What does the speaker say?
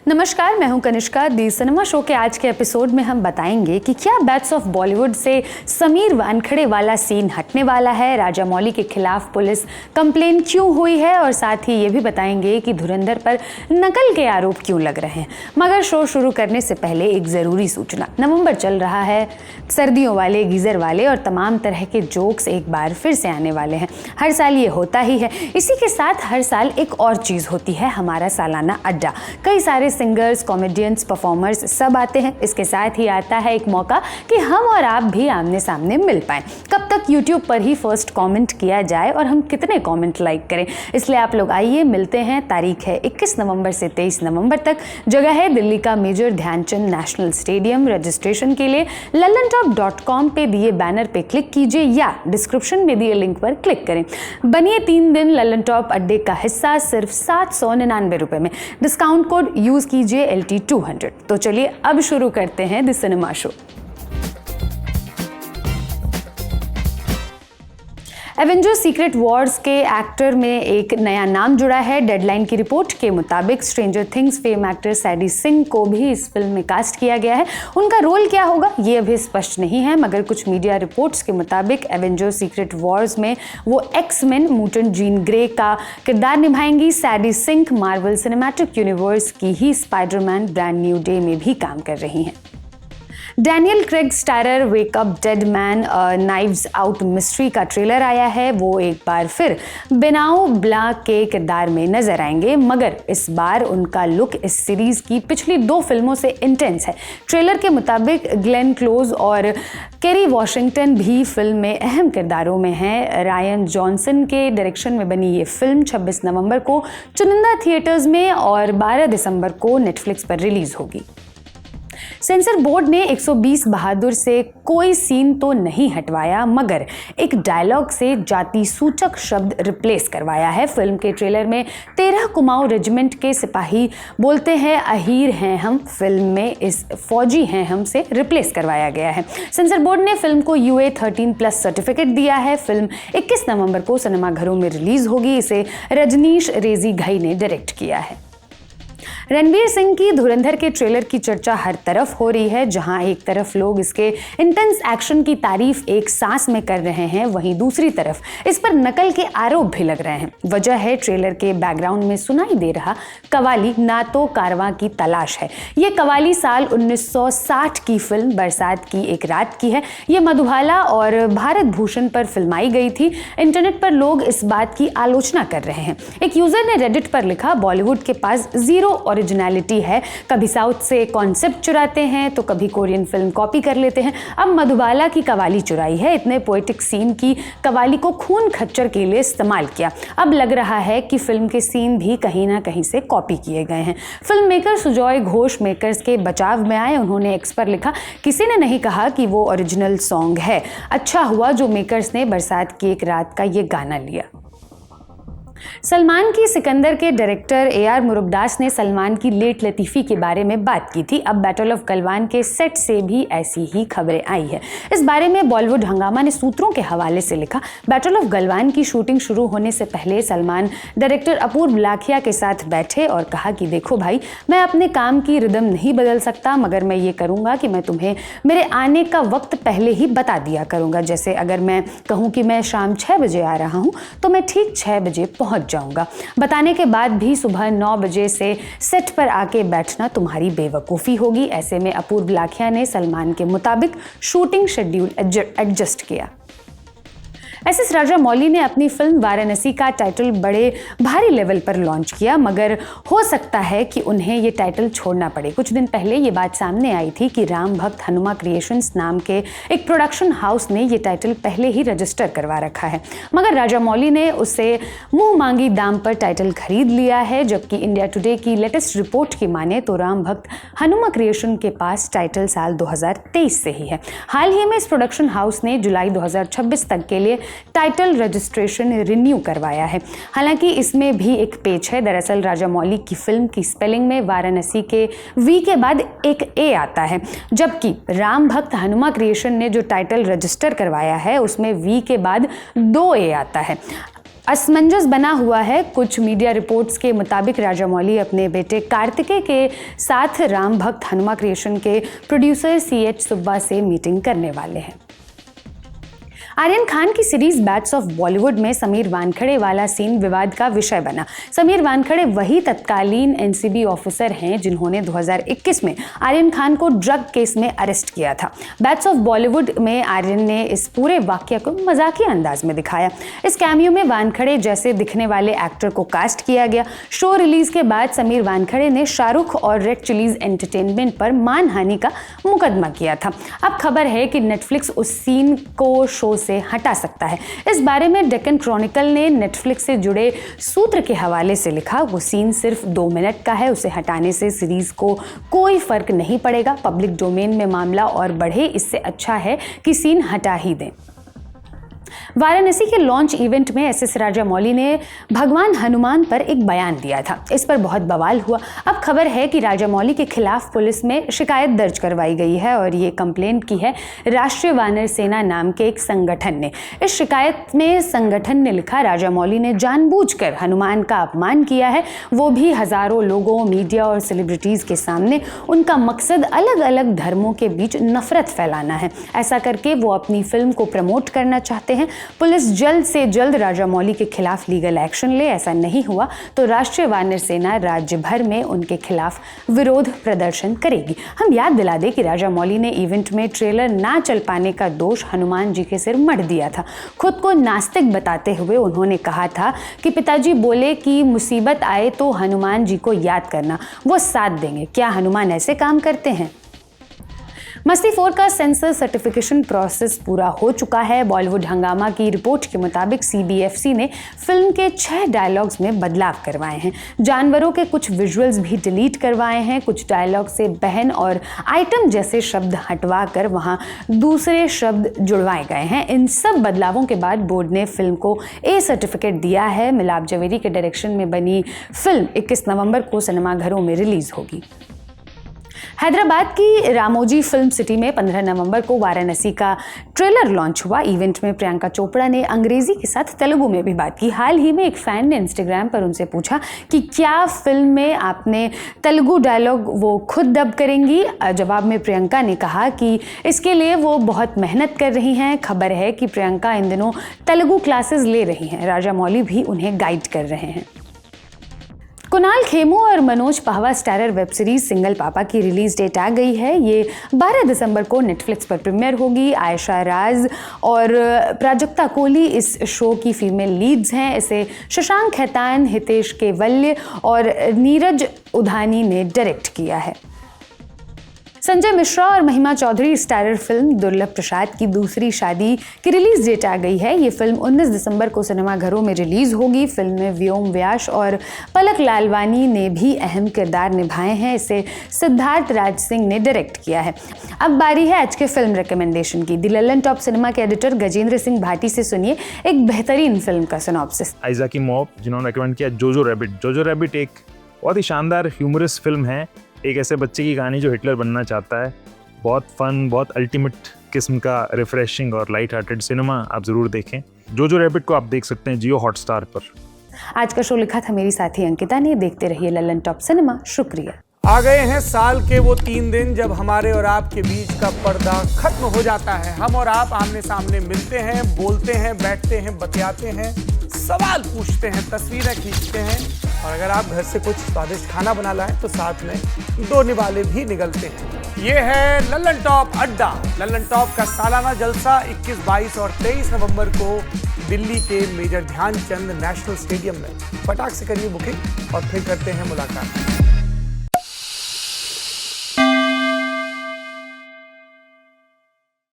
नमस्कार, मैं हूं कनिष्का। दी सिनेमा शो के आज के एपिसोड में हम बताएंगे कि क्या बैट्स ऑफ बॉलीवुड से समीर वानखेड़े वाला सीन हटने वाला है, राजामौली के खिलाफ पुलिस कंप्लेन क्यों हुई है और साथ ही ये भी बताएंगे कि धुरंधर पर नकल के आरोप क्यों लग रहे हैं। मगर शो शुरू करने से पहले एक ज़रूरी सूचना। नवंबर चल रहा है, सर्दियों वाले, गीज़र वाले और तमाम तरह के जोक्स एक बार फिर से आने वाले हैं। हर साल ये होता ही है। इसी के साथ हर साल एक और चीज़ होती है, हमारा सालाना अड्डा। कई सारे सिंगर्स, कॉमेडियंस, परफॉर्मर्स सब आते हैं। इसके साथ ही आता है एक मौका कि हम और आप भी आमने सामने मिल पाएं। कब तक यूट्यूब पर ही फर्स्ट कमेंट किया जाए और हम कितने कमेंट लाइक करें, इसलिए आप लोग आइए, मिलते हैं। तारीख है 21 नवंबर से 23 नवंबर तक। जगह है दिल्ली का major Dhyanchand national stadium. Registration के लिए lallantop.com पे दिए बैनर पे क्लिक कीजिए या डिस्क्रिप्शन में दिए लिंक पर क्लिक करें। बनिए 3 दिन लल्लनटॉप अड्डे का हिस्सा सिर्फ 799 रुपए में। डिस्काउंट कोड यूज कीजिए LT200। तो चलिए अब शुरू करते हैं the cinema show. Avengers secret Wars के एक्टर में एक नया नाम जुड़ा है। डेडलाइन की रिपोर्ट के मुताबिक stranger things fame actor सैडी Singh को भी इस फिल्म में कास्ट किया गया है। उनका रोल क्या होगा ये अभी स्पष्ट नहीं है, मगर कुछ मीडिया रिपोर्ट्स के मुताबिक एवेंजर्स सीक्रेट वॉर्स में वो एक्स-मेन म्यूटेंट जीन ग्रे का किरदार निभाएंगी। सैडी सिंह मार्वल सिनेमैटिक यूनिवर्स की ही स्पाइडरमैन ब्रांड न्यू डे में भी काम कर रही हैं। Daniel Craig starrer wake up dead man knives out mystery का ट्रेलर आया है। वो एक बार फिर बेनाओ ब्लाक के किरदार में नजर आएंगे, मगर इस बार उनका लुक इस सीरीज की पिछली 2 फिल्मों से इंटेंस है। ट्रेलर के मुताबिक ग्लेन क्लोज और केरी वॉशिंगटन भी फिल्म में अहम किरदारों में हैं। रायन जॉनसन के डायरेक्शन में बनी ये फिल्म 26 नवंबर को चुनिंदा थिएटर्स में और 12 दिसंबर को नेटफ्लिक्स पर रिलीज होगी। सेंसर बोर्ड ने 120 बहादुर से कोई सीन तो नहीं हटवाया, मगर एक डायलॉग से जाति सूचक शब्द रिप्लेस करवाया है। फिल्म के ट्रेलर में 13 कुमाऊं रेजिमेंट के सिपाही बोलते हैं अहीर हैं हम, फिल्म में इस फौजी हैं हम से रिप्लेस करवाया गया है। सेंसर बोर्ड ने फिल्म को UA 13+ सर्टिफिकेट दिया है। फिल्म 21 नवंबर को सिनेमाघरों में रिलीज होगी। इसे रजनीश रेजी घई ने डायरेक्ट किया है। रणवीर सिंह की धुरंधर के ट्रेलर की चर्चा हर तरफ हो रही है। जहां एक तरफ लोग इसके इंटेंस एक्शन की तारीफ एक सांस में कर रहे हैं, वहीं दूसरी तरफ इस पर नकल के आरोप भी लग रहे हैं। वजह है ट्रेलर के बैकग्राउंड में सुनाई दे रहा कवाली ना तो कारवां की तलाश है। ये कवाली साल 1960 की फिल्म बरसात की एक रात की है। ये मधुबाला और भारत भूषण पर फिल्माई गई थी। इंटरनेट पर लोग इस बात की आलोचना कर रहे हैं। एक यूजर ने रेडिट पर लिखा, बॉलीवुड के पास जीरो ओरिजिनलिटी है। कभी साउथ से कॉन्सेप्ट चुराते हैं तो कभी कोरियन फिल्म कॉपी कर लेते हैं। अब मधुबाला की कवाली चुराई है। इतने पोएटिक सीन की कवाली को खून खच्चर के लिए इस्तेमाल किया। अब लग रहा है कि फिल्म के सीन भी कहीं ना कहीं से कॉपी किए गए हैं। Film maker Sujoy Ghosh makers के बचाव में आए। उन्होंने एक्स पर लिखा, किसी ने नहीं कहा कि वो ओरिजिनल सॉन्ग है। अच्छा हुआ जो मेकर्स ने बरसात की एक रात का ये गाना लिया। सलमान की सिकंदर के डायरेक्टर AR मुरुगदास ने सलमान की लेट लतीफ़ी के बारे में बात की थी। अब बैटल ऑफ गलवान के सेट से भी ऐसी ही खबरें आई है। इस बारे में बॉलीवुड हंगामा ने सूत्रों के हवाले से लिखा, बैटल ऑफ गलवान की शूटिंग शुरू होने से पहले सलमान डायरेक्टर अपूर्व लाखिया के साथ बैठे और कहा कि देखो भाई, मैं अपने काम की रिदम नहीं बदल सकता, मगर मैं ये करूँगा कि मैं तुम्हें मेरे आने का वक्त पहले ही बता दिया करूँगा। जैसे अगर मैं कहूँ कि मैं शाम 6 बजे आ रहा हूँ तो मैं ठीक 6 बजे पहुँच जाऊंगा। बताने के बाद भी सुबह 9 बजे से सेट पर आके बैठना तुम्हारी बेवकूफ़ी होगी। ऐसे में अपूर्व लाखिया ने सलमान के मुताबिक शूटिंग शेड्यूल एडजस्ट किया। SS राजामौली ने अपनी फिल्म वाराणसी का टाइटल बड़े भारी लेवल पर लॉन्च किया, मगर हो सकता है कि उन्हें ये टाइटल छोड़ना पड़े। कुछ दिन पहले ये बात सामने आई थी कि राम भक्त हनुमा क्रिएशंस नाम के एक प्रोडक्शन हाउस ने ये टाइटल पहले ही रजिस्टर करवा रखा है, मगर राजामौली ने उसे मुंह मांगी दाम पर टाइटल खरीद लिया है। जबकि इंडिया टुडे की लेटेस्ट रिपोर्ट की माने तो राम भक्त हनुमा क्रिएशन के पास टाइटल साल 2023 से ही है। हाल ही में इस प्रोडक्शन हाउस ने जुलाई 2026 तक के लिए टाइटल रजिस्ट्रेशन रिन्यू करवाया है। हालांकि इसमें भी एक पेच है। दरअसल राजामौली की फिल्म की स्पेलिंग में वाराणसी के V के बाद एक A आता है, जबकि राम भक्त हनुमा क्रिएशन ने जो टाइटल रजिस्टर करवाया है उसमें V के बाद 2 A आता है। असमंजस बना हुआ है। कुछ मीडिया रिपोर्ट्स के मुताबिक राजामौली अपने बेटे कार्तिकेय के साथ राम भक्त हनुमा क्रिएशन के प्रोड्यूसर CH सुब्बा से मीटिंग करने वाले हैं। आर्यन खान की सीरीज बैट्स ऑफ बॉलीवुड में समीर वानखड़े वाला सीन विवाद का विषय बना। समीर वानखड़े वही तत्कालीन NCB ऑफिसर हैं जिन्होंने 2021 में आर्यन खान को ड्रग केस में अरेस्ट किया था। बैट्स ऑफ बॉलीवुड में आर्यन ने इस पूरे वाकया को मजाकिया अंदाज में दिखाया। इस कैमियो में वानखड़े जैसे दिखने वाले एक्टर को कास्ट किया गया। शो रिलीज के बाद समीर वानखड़े ने शाहरुख और रेड चिलीज एंटरटेनमेंट पर मानहानि का मुकदमा किया था। अब खबर है कि नेटफ्लिक्स उस सीन को शो से हटा सकता है। इस बारे में डेक्कन क्रॉनिकल ने नेटफ्लिक्स से जुड़े सूत्र के हवाले से लिखा, वो सीन सिर्फ 2 मिनट का है, उसे हटाने से सीरीज को कोई फर्क नहीं पड़ेगा। पब्लिक डोमेन में मामला और बढ़े, इससे अच्छा है कि सीन हटा ही दें। वाराणसी के लॉन्च इवेंट में SS राजामौली ने भगवान हनुमान पर एक बयान दिया था। इस पर बहुत बवाल हुआ। अब खबर है कि राजामौली के खिलाफ पुलिस में शिकायत दर्ज करवाई गई है और ये कंप्लेंट की है राष्ट्रीय वानर सेना नाम के एक संगठन ने। इस शिकायत में संगठन ने लिखा, राजामौली ने जानबूझकर हनुमान का अपमान किया है, वो भी हजारों लोगों, मीडिया और सेलिब्रिटीज के सामने। उनका मकसद अलग अलग धर्मों के बीच नफरत फैलाना है। ऐसा करके वो अपनी फिल्म को प्रमोट करना चाहते हैं। पुलिस जल्द से जल्द राजामौली के खिलाफ लीगल एक्शन ले। ऐसा नहीं हुआ तो राष्ट्रीय वानर सेना राज्य भर में उनके खिलाफ विरोध प्रदर्शन करेगी। हम याद दिला दें कि राजामौली ने इवेंट में ट्रेलर ना चल पाने का दोष हनुमान जी के सिर मढ़ दिया था। खुद को नास्तिक बताते हुए उन्होंने कहा था कि पिताजी बोले कि मुसीबत आए तो हनुमान जी को याद करना, वो साथ देंगे। क्या हनुमान ऐसे काम करते हैं? मस्ती 4 का सेंसर सर्टिफिकेशन प्रोसेस पूरा हो चुका है। बॉलीवुड हंगामा की रिपोर्ट के मुताबिक CBFC ने फिल्म के 6 डायलॉग्स में बदलाव करवाए हैं। जानवरों के कुछ विजुअल्स भी डिलीट करवाए हैं। कुछ डायलॉग से बहन और आइटम जैसे शब्द हटवा कर वहां दूसरे शब्द जुड़वाए गए हैं। इन सब बदलावों के बाद बोर्ड ने फिल्म को A सर्टिफिकेट दिया है। मिलाप जवेरी के डायरेक्शन में बनी फिल्म 21 नवंबर को सिनेमाघरों में रिलीज होगी। हैदराबाद की रामोजी फिल्म सिटी में 15 नवंबर को वाराणसी का ट्रेलर लॉन्च हुआ। इवेंट में प्रियंका चोपड़ा ने अंग्रेजी के साथ तेलुगु में भी बात की। हाल ही में एक फैन ने इंस्टाग्राम पर उनसे पूछा कि क्या फिल्म में आपने तेलुगु डायलॉग वो खुद डब करेंगी। जवाब में प्रियंका ने कहा कि इसके लिए वो बहुत मेहनत कर रही हैं। खबर है कि प्रियंका इन दिनों तेलुगु क्लासेस ले रही हैं। राजामौली भी उन्हें गाइड कर रहे हैं। कुणाल खेमू और Manoj Pahwa starrer web series single पापा की रिलीज डेट आ गई है। ये 12 दिसंबर को नेटफ्लिक्स पर प्रीमियर होगी। आयशा राज और प्राजक्ता कोहली इस शो की फीमेल लीड्स हैं। इसे शशांक खेतान, हितेश केवल्य और नीरज उधानी ने डायरेक्ट किया है। संजय मिश्रा और महिमा चौधरी स्टारर फिल्म दुर्लभ प्रसाद की दूसरी शादी की रिलीज डेट आ गई है। ये फिल्म 19 दिसंबर को सिनेमाघरों में रिलीज होगी। फिल्म में व्योम व्यास और पलक लालवानी ने भी अहम किरदार निभाए हैं। इसे सिद्धार्थ राज सिंह ने डायरेक्ट किया है। अब बारी है आज के फिल्म रिकमेंडेशन की। द ललन टॉप सिनेमा के एडिटर गजेंद्र सिंह भाटी से सुनिए एक बेहतरीन फिल्म का सिनॉप्सिस। आइज़ाक असिमोव जिन्होंने रिकमेंड किया जोजो रैबिट। जोजो रैबिट एक बहुत ही शानदार ह्यूमरस फिल्म है। एक ऐसे बच्चे की कहानी जो हिटलर बनना चाहता है। बहुत फन, बहुत अल्टीमेट किस्म का रिफ्रेशिंग और लाइट हार्टेड सिनेमा आप ज़रूर देखें। जोजो रैबिट को आप देख सकते हैं जियो हॉटस्टार पर। आज का शो लिखा था मेरी साथी अंकिता ने। देखते रहिए ललन टॉप सिनेमा। शुक्रिया। आ गए हैं साल के वो 3 दिन जब हमारे और आपके बीच का पर्दा खत्म हो जाता है। हम और आप आमने सामने मिलते हैं, बोलते हैं, बैठते हैं, बतियाते हैं, सवाल पूछते हैं, तस्वीरें खींचते हैं और अगर आप घर से कुछ स्वादिष्ट खाना बना लाएं तो साथ में 2 निवाले भी निगलते हैं। ये है ललन टॉप अड्डा। ललन टॉप का सालाना जलसा 21, 22 और 23 नवंबर को दिल्ली के मेजर ध्यानचंद नेशनल स्टेडियम में। फटाक से करिए बुकिंग और फिर करते हैं मुलाकात।